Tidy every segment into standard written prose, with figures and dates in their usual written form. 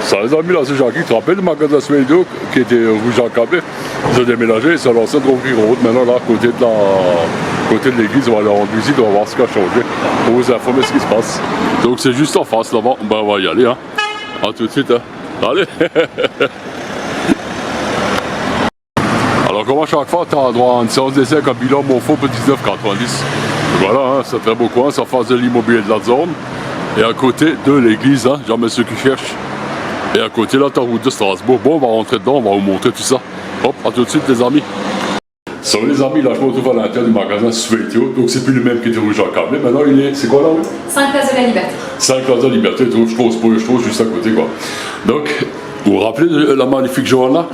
Ça, les amis, là, c'est Jackie. Tu te rappelles le magasin Sveldo qui était rue Jean-Cabet? Ils ont déménagé, c'est l'ancienne droguerie Route. Maintenant, là, côté de l'église, on va aller rendre visite, on va voir ce qui a changé. Pour vous informer ce qui se passe. Donc, c'est juste en face, là-bas. Ben, on va y aller, hein. À tout de suite, hein. Allez. Alors, comme à chaque fois, tu as droit à une séance d'essai avec un bilan Monfort pour 19,90. Voilà, hein, c'est très beau coin, c'est en face de l'immobilier de la zone. Et à côté de l'église, hein, jamais ceux qui cherchent. Et à côté, là, ta route de Strasbourg. Bon, on va rentrer dedans, on va vous montrer tout ça. Hop, à tout de suite, les amis. Salut les amis, là, je me retrouve à l'intérieur du magasin Sveltio. Donc, c'est plus le même qui était rouge en câble. Maintenant, il est. C'est quoi là? 5 places de la Liberté. 5 places de la Liberté, je trouve juste à côté, quoi. Donc, vous vous rappelez de la magnifique Johanna?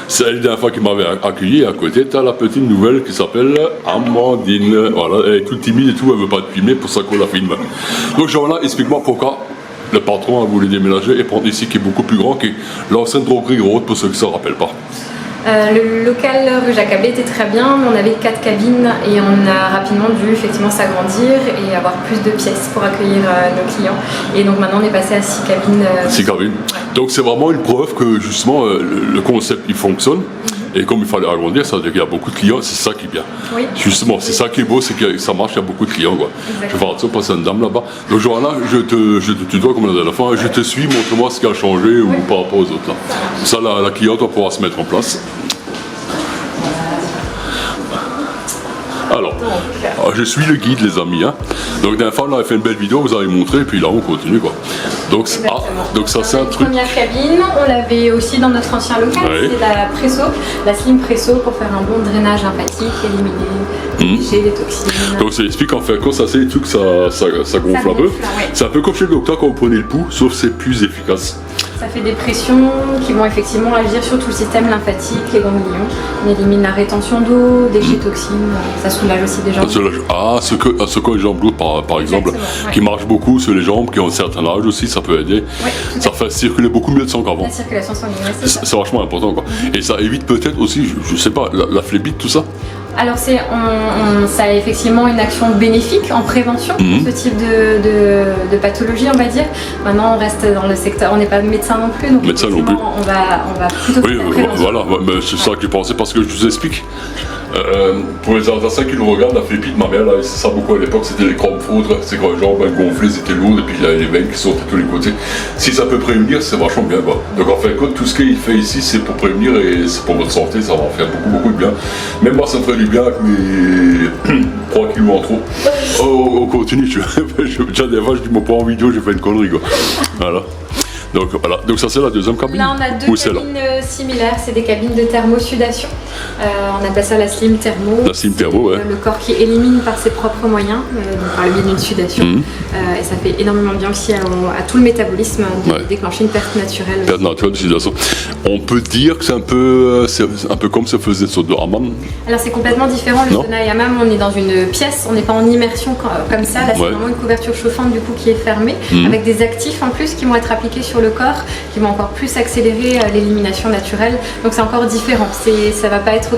C'est la dernière fois qui m'avait accueilli. À côté, tu as la petite nouvelle qui s'appelle Amandine. Voilà, elle est toute timide et tout, elle veut pas te filmer, pour ça qu'on la filme. Donc, Johanna, explique-moi pourquoi le patron a voulu déménager et prendre ici, qui est beaucoup plus grand, qui est l'ancienne droguerie Roth, pour ceux qui ne se rappellent pas. Le local rue Jacabé était très bien, mais on avait 4 cabines et on a rapidement dû effectivement s'agrandir et avoir plus de pièces pour accueillir nos clients. Et donc maintenant on est passé à 6 cabines. 6 cabines. Ouais. Donc c'est vraiment une preuve que justement le concept il fonctionne. Et comme il fallait agrandir, ça veut dire qu'il y a beaucoup de clients, c'est ça qui est bien. Oui. Justement, c'est ça qui est beau, c'est que ça marche, il y a beaucoup de clients, quoi. Je vais faire ça, passer une dame là-bas. Donc Johanna, je te tutoie comme la dernière fois, je te suis, montre-moi ce qui a changé ou par rapport aux autres là. Ça, la cliente va pouvoir se mettre en place. Alors, je suis le guide, les amis. Hein. Donc, la dernière fois, on avait fait une belle vidéo, vous avez montré, et puis là, on continue, quoi. Donc, donc ça, c'est un truc. La première cabine, on l'avait aussi dans notre ancien local, c'est la presso, la slim presso pour faire un bon drainage lymphatique, éliminer les toxines. Donc, ça explique en fait, quand ça c'est des trucs, ça gonfle un peu. Ouais. C'est un peu comme chez le docteur quand vous prenez le pouls, sauf c'est plus efficace. Ça fait des pressions qui vont effectivement agir sur tout le système lymphatique, les ganglions. On élimine la rétention d'eau, déchets toxines, ça soulage aussi des jambes. Ah, ce que les jambes lourdes, par exemple, qui marchent beaucoup sur les jambes, qui ont un certain âge aussi, ça peut aider. Ça fait circuler beaucoup mieux de sang qu'avant. La circulation sanguine, c'est vachement important, quoi. Et ça évite peut-être aussi, je sais pas, la phlébite, tout ça. Alors ça a effectivement une action bénéfique en prévention de ce type de pathologie, on va dire. Maintenant on reste dans le secteur, on n'est pas médecin non plus, donc médecin non plus. On va plutôt faire la prévention. Voilà, c'est ça que j'ai pensé, parce que je vous explique. Pour les Alsaciens qui nous regardent, la flépite, ma mère, là, c'est ça beaucoup à l'époque, c'était les crampes foudres, c'est quand les jambes gonflées, c'était lourd, et puis il y avait les veines qui sortent de tous les côtés. Si ça peut prévenir, c'est vachement bien, quoi. Donc en fait, tout ce qu'il fait ici, c'est pour prévenir et c'est pour votre santé, ça va en faire beaucoup de bien. Même moi, ça me ferait du bien avec mes 3 kilos en trop. On continue, déjà des fois, je dis, moi pas en vidéo, j'ai fait une connerie, quoi. Voilà. Donc voilà, donc ça c'est la deuxième cabine. Là on a 2 cabines similaires, c'est des cabines de thermosudation. On appelle ça la slim thermo. La slim thermo, ouais. Le corps qui élimine par ses propres moyens, donc par le biais d'une sudation. Et ça fait énormément bien aussi à tout le métabolisme de déclencher une perte naturelle. Perte naturelle de sudation. On peut dire que c'est un peu comme se faisait sur de hammam. Alors c'est complètement différent. Le sauna et hammam, on est dans une pièce, on n'est pas en immersion comme ça. Là c'est vraiment une couverture chauffante du coup qui est fermée, avec des actifs en plus qui vont être appliqués sur le corps, qui vont encore plus accélérer l'élimination naturelle. Donc c'est encore différent. Ça va pas être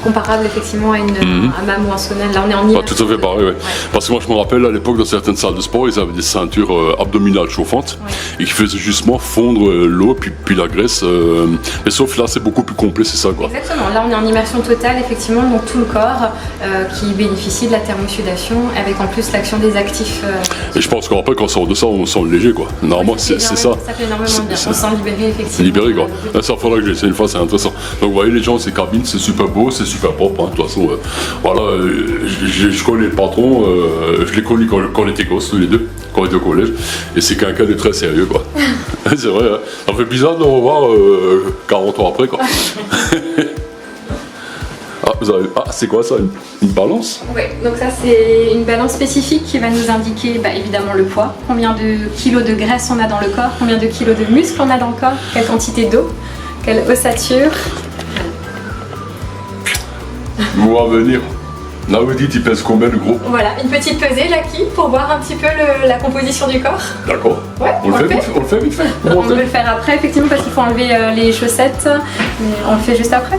comparable effectivement à une hammam ou un sauna. Là on est en immersion. Tout à fait pareil, Parce que moi je me rappelle à l'époque dans certaines salles de sport, ils avaient des ceintures abdominales chauffantes et qui faisaient justement fondre l'eau puis la graisse. Mais sauf là c'est beaucoup plus complet, c'est ça, quoi. Exactement. Là on est en immersion totale effectivement, donc tout le corps qui bénéficie de la thermosudation avec en plus l'action des actifs. Et je pense qu'après quand on sort de ça, on sent léger, quoi. Normalement c'est ça. Ça fait énormément bien. On sent libéré effectivement. Libéré, quoi. Ça faudra que j'essaie une fois, c'est intéressant. Donc vous voyez les gens, ces cabines, c'est super beau, c'est super propre. Hein. De toute façon, voilà, je connais le patron, je l'ai connu quand on était gosses tous les deux, quand on était au collège, et c'est quelqu'un de très sérieux, quoi. C'est vrai, hein. Ça fait bizarre de le revoir 40 ans après, quoi. C'est quoi ça, une balance? Oui, donc ça c'est une balance spécifique qui va nous indiquer évidemment le poids, combien de kilos de graisse on a dans le corps, combien de kilos de muscles on a dans le corps, quelle quantité d'eau, quelle ossature. Vous va venir. Là vous dites il pèse combien le gros? Voilà, une petite pesée Jackie pour voir un petit peu la composition du corps. D'accord. Ouais, on le fait vite fait. On peut le faire après effectivement parce qu'il faut enlever les chaussettes, mais on le fait juste après.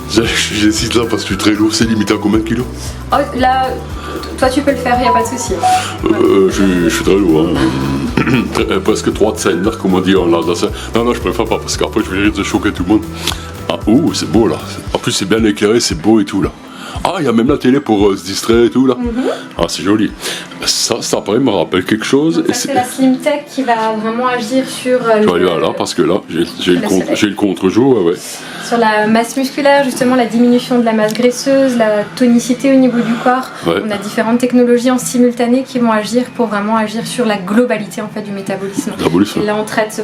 J'hésite là parce que je suis très lourd, c'est limité à combien de kilos? Oh, là, toi tu peux le faire, il n'y a pas de souci. Je suis très lourd. Hein. presque 3 Zentner, comme on dit en Alsace. Non, je préfère pas, parce qu'après je vais risque de choquer tout le monde. Ah, c'est beau là. En plus, c'est bien éclairé, c'est beau et tout là. Ah, il y a même la télé pour se distraire et tout là. Ah, c'est joli. Ça, cet appareil me rappelle quelque chose. Donc, c'est la Slim Tech qui va vraiment agir sur. Je vais aller là, parce que là, j'ai le contre-jour, ouais. Sur la masse musculaire, justement, la diminution de la masse graisseuse, la tonicité au niveau du corps. Ouais. On a différentes technologies en simultané qui vont agir pour vraiment agir sur la globalité en fait du métabolisme. Et là, on traite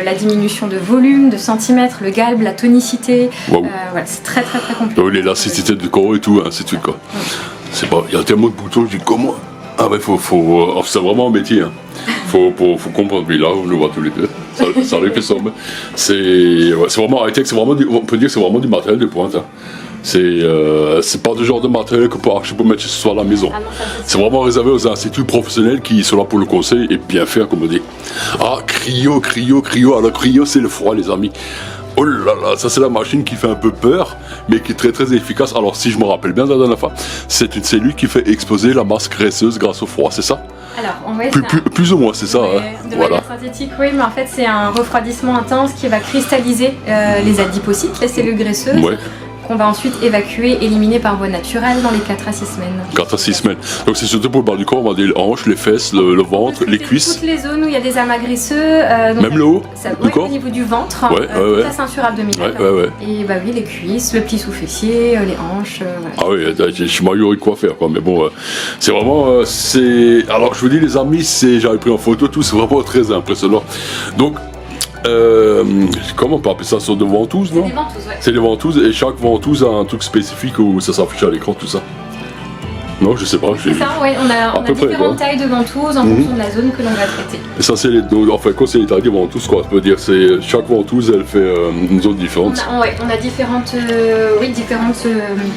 la diminution de volume, de centimètres, le galbe, la tonicité. Wow. Voilà, c'est très compliqué. L'élasticité du corps et tout, ainsi de suite quoi. C'est pas, il y a tellement de boutons, je dis comment. Ah ouais, c'est vraiment un métier. Hein. Faut comprendre. Mais là, on le voit tous les deux. Ça arrive ça. C'est vraiment high-tech. On peut dire que c'est vraiment du matériel de pointe. Hein. C'est pas du genre de matériel que je peux mettre ce soir à la maison. C'est vraiment réservé aux instituts professionnels qui sont là pour le conseil et bien faire, comme on dit. Ah, cryo. Alors, cryo, c'est le froid, les amis. Oh là là, ça c'est la machine qui fait un peu peur, mais qui est très efficace. Alors si je me rappelle bien de la dernière fois, c'est une cellule qui fait exploser la masse graisseuse grâce au froid, c'est ça? Alors, en vrai, plus ou moins, c'est ça. De manière synthétique, oui, mais en fait c'est un refroidissement intense qui va cristalliser les adipocytes, les cellules graisseuses. Ouais. Qu'on va ensuite évacuer, éliminer par voie naturelle dans les 4 à 6 semaines. 4 à 6 semaines. Donc c'est surtout pour le bas du corps, on va dire les hanches, les fesses, le ventre, les cuisses. Toutes les zones où il y a des amas graisseux. Même le haut du corps. Au niveau du ventre, toute la ceinture abdominale. Et oui, les cuisses, le pli sous-fessier, les hanches. Voilà. Ah oui, je suis maillot quoi faire quoi. Mais bon, c'est vraiment... Alors je vous dis les amis, j'avais pris en photo tout, c'est vraiment très impressionnant. Donc, comment on peut appeler ça, sur des ventouses, non? C'est des ventouses, ouais. C'est des ventouses et chaque ventouse a un truc spécifique où ça s'affiche à l'écran, tout ça. Non, je sais pas. C'est ça, oui, on a différentes tailles de ventouses en fonction de la zone que l'on va traiter. Et ça, c'est quand c'est les tailles de ventouses, quoi, ça veut dire, c'est chaque ventouse, elle fait une zone différente. On a différentes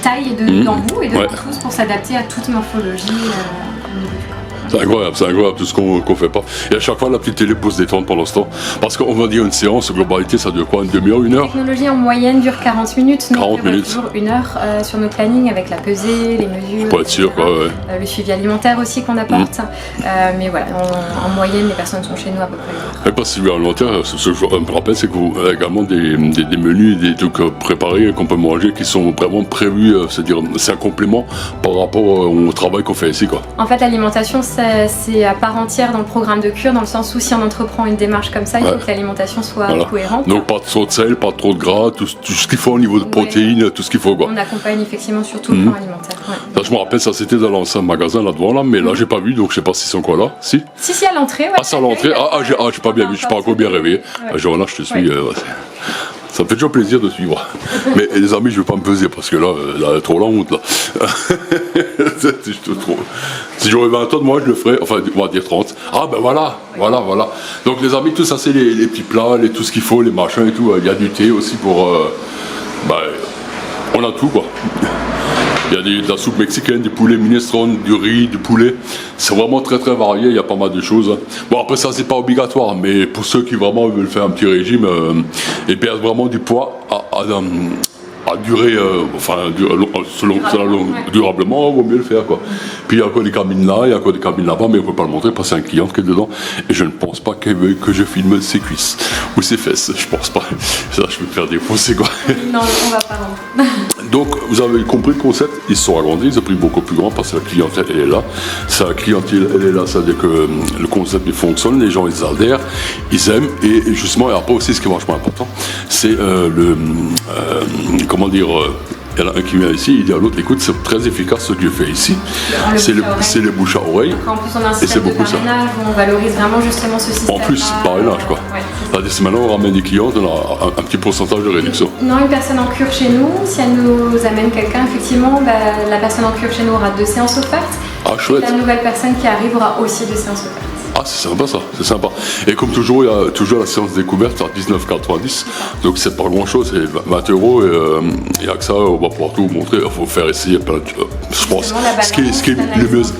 tailles d'embouts et de ventouses pour s'adapter à toute morphologie. C'est incroyable tout ce qu'on fait pas. Et à chaque fois, la petite télé peut se détendre pendant ce temps. Parce qu'on va dire une séance, globalité, ça dure quoi, une demi-heure, 1 heure? La technologie en moyenne dure 40 minutes. Nous, 40 minutes. Toujours 1 heure sur nos plannings avec la pesée, les mesures. Pour être sûr, quoi, ouais. Le suivi alimentaire aussi qu'on apporte. Mais voilà, en moyenne, les personnes sont chez nous à peu près. Et pas si alimentaire, ce que je me rappelle, c'est que vous avez également des menus, des trucs préparés qu'on peut manger qui sont vraiment prévus, c'est-à-dire c'est un complément par rapport au travail qu'on fait ici, quoi. En fait, l'alimentation, c'est à part entière dans le programme de cure, dans le sens où si on entreprend une démarche comme ça, il faut que l'alimentation soit cohérente. Donc pas trop de sel, pas trop de gras, tout ce qu'il faut au niveau de protéines, tout ce qu'il faut, quoi. On accompagne effectivement sur tout le plan alimentaire. Ça, je me rappelle, ça c'était dans l'ancien magasin là devant là, mais là j'ai pas vu, donc je sais pas s'ils sont quoi là. Si à l'entrée, ouais. Ah, c'est à l'entrée. J'ai pas bien vu, je suis pas encore bien réveillé. Johanna, je te suis. Ça me fait toujours plaisir de suivre. Mais les amis, je vais pas me peser parce que là trop la honte là. Si j'aurais 20 ans de moi, je le ferais. Enfin, on va dire 30. Ah ben voilà. Donc les amis, tout ça c'est les petits plats, tout ce qu'il faut, les machins et tout. Il y a du thé aussi pour. On a tout quoi. Il y a de la soupe mexicaine, du poulet minestrone, du riz, du poulet. C'est vraiment très varié, il y a pas mal de choses. Bon après ça c'est pas obligatoire, mais pour ceux qui vraiment veulent faire un petit régime et perdre vraiment du poids à durer, durablement, il vaut mieux le faire quoi. Puis il y a encore des cabines là, il y a encore des cabines là-bas, mais on ne peut pas le montrer parce que c'est un client qui est dedans. Et je ne pense pas qu'elle veut que je filme ses cuisses ou ses fesses, je pense pas. Ça, je peux me faire défoncer quoi. Non, on va pas rentrer. Donc vous avez compris le concept, ils se sont agrandis, ils ont pris beaucoup plus grand parce que la clientèle elle est là. Sa clientèle elle est là, ça veut dire que le concept il fonctionne, les gens ils adhèrent, ils aiment et justement, et après aussi ce qui est vachement important, c'est comment dire, il y en a un qui vient ici, il dit à l'autre, écoute, c'est très efficace ce que tu fais ici, c'est les bouches à oreille. En plus, on a un système de parrainage où on valorise vraiment justement ce système. En plus, parrainage quoi. Ouais, c'est-à-dire que maintenant on ramène des clients, on a un petit pourcentage de réduction. Non, une personne en cure chez nous, si elle nous amène quelqu'un, effectivement, la personne en cure chez nous aura 2 séances offertes. Ah, chouette. Et la nouvelle personne qui arrive aura aussi 2 séances offertes. Ah, c'est sympa ça, c'est sympa. Et comme toujours, il y a toujours la séance découverte à 19,90. Donc c'est pas grand chose, c'est 20 € et avec ça, on va pouvoir tout vous montrer. Il faut faire essayer plein de je pense, ce qui est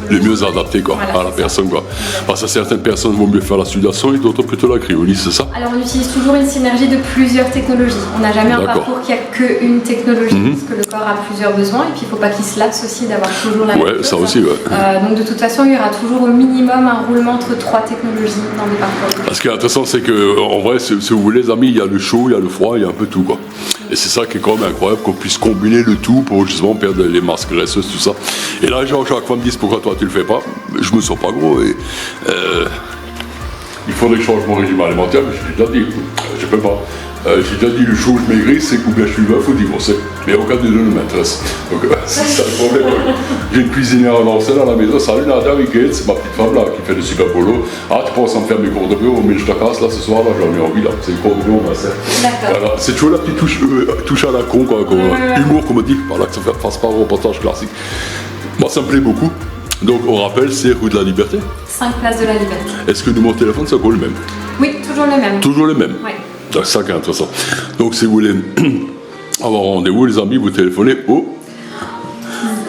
le mieux adapté quoi, à la personne. Quoi. Parce que certaines personnes vont mieux faire la sudation et d'autres plutôt la cryolie, c'est ça? Alors on utilise toujours une synergie de plusieurs technologies. On n'a jamais un parcours qui a qu'une technologie, parce que le corps a plusieurs besoins et puis il ne faut pas qu'il se lasse aussi d'avoir toujours la même chose. Ouais, ça aussi, ouais. Donc de toute façon, il y aura toujours au minimum un roulement entre 3 3 technologies dans des parcours. Ce qui est intéressant, c'est que en vrai, si vous voulez, les amis, il y a le chaud, il y a le froid, il y a un peu tout, quoi. Et c'est ça qui est quand même incroyable, qu'on puisse combiner le tout pour justement perdre les masques graisseuses, tout ça. Et là, genre, chaque fois me disent pourquoi toi tu le fais pas. Je me sens pas gros et il faudrait que je change mon régime alimentaire, mais je l'ai déjà dit, je peux pas. J'ai déjà dit le chaud, je maigris, c'est ou bien je suis veuf ou divorcé. Mais aucun des deux ne m'intéresse. Donc c'est ça le problème. J'ai une cuisinière à Lancel à la maison. Salut Nadia, Wicked, c'est ma petite femme là qui fait des super boulot. Ah, tu penses à me faire mes cours de bureau, mais je te casse là ce soir, là j'en ai envie là. C'est les cours de bureau, ma sœur. Voilà. C'est toujours la petite touche à la con, quoi, humour qu'on me dit, voilà, que ça fasse pas un reportage classique. Moi ça me plaît beaucoup. Donc on rappelle, c'est rue de la Liberté. 5 places de la Liberté. Est-ce que le numéro de téléphone c'est encore le même? Oui, toujours le même. Toujours le même. Oui. C'est ça qui est intéressant. Donc si vous voulez avoir rendez-vous, les amis, vous téléphonez au...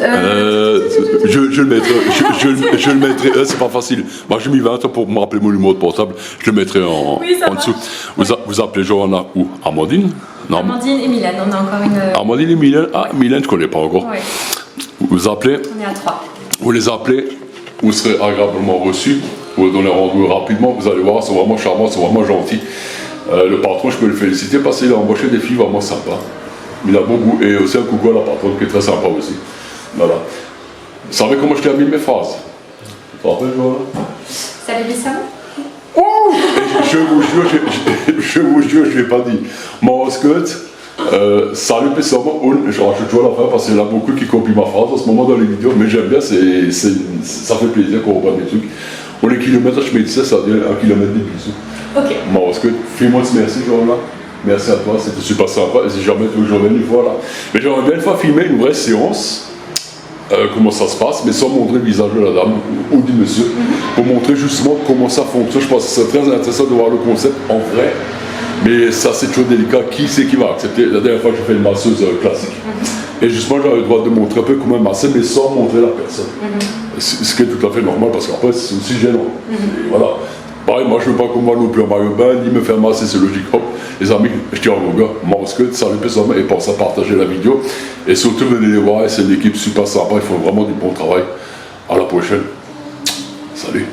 je le mettrai, c'est pas facile. Moi j'ai mis 20 ans pour me rappeler mon numéro de portable, je le mettrai en dessous. Vous appelez Johanna ou Amandine? Non. Amandine et Mylène, on a encore une... Amandine et Mylène, ah Mylène je connais pas encore. Oui. Vous appelez, on est à 3. vous les appelez, vous serez agréablement reçus, vous donnez rendez-vous rapidement, vous allez voir, c'est vraiment charmant, c'est vraiment gentil. Le patron, je peux le féliciter parce qu'il a embauché des filles vraiment sympas. Il a bon goût. Et aussi un coucou à la patronne qui est très sympa aussi. Voilà. Vous savez comment je termine mes phrases? Tu te rappelles, voilà. Salut Lisa. Je vous jure, je ne l'ai pas dit. Mon skirt, salut Pessamo, je rajoute toujours à la fin parce qu'il y en a beaucoup qui copient ma phrase en ce moment dans les vidéos, mais j'aime bien, ça fait plaisir qu'on reprenne des trucs. On est kilomètres, je me disais, ça veut dire 1 kilomètre des bisous. Ok. Bon, est-ce que fais-moi ce merci, Johanna. Merci à toi, c'était super sympa. Et si jamais tu veux que je revienne une fois là. Mais j'aimerais bien une fois filmer une vraie séance, comment ça se passe, mais sans montrer le visage de la dame ou du monsieur, pour montrer justement comment ça fonctionne. Je pense que c'est très intéressant de voir le concept en vrai. Mais ça, c'est toujours délicat. Qui c'est qui va accepter? La dernière fois, j'ai fait une masseuse classique. Et justement, j'avais le droit de montrer un peu comment masser, mais sans montrer la personne. Ce qui est tout à fait normal, parce qu'après, c'est aussi gênant. Et voilà. Pareil, moi je veux pas qu'on voit non plus en maillot de bain, ni me faire masser, c'est logique. Hop, les amis, je tiens mon gars, Manscut, salut Pessama, et pensez à partager la vidéo. Et surtout, venez les voir, c'est une équipe super sympa, ils font vraiment du bon travail. À la prochaine. Salut.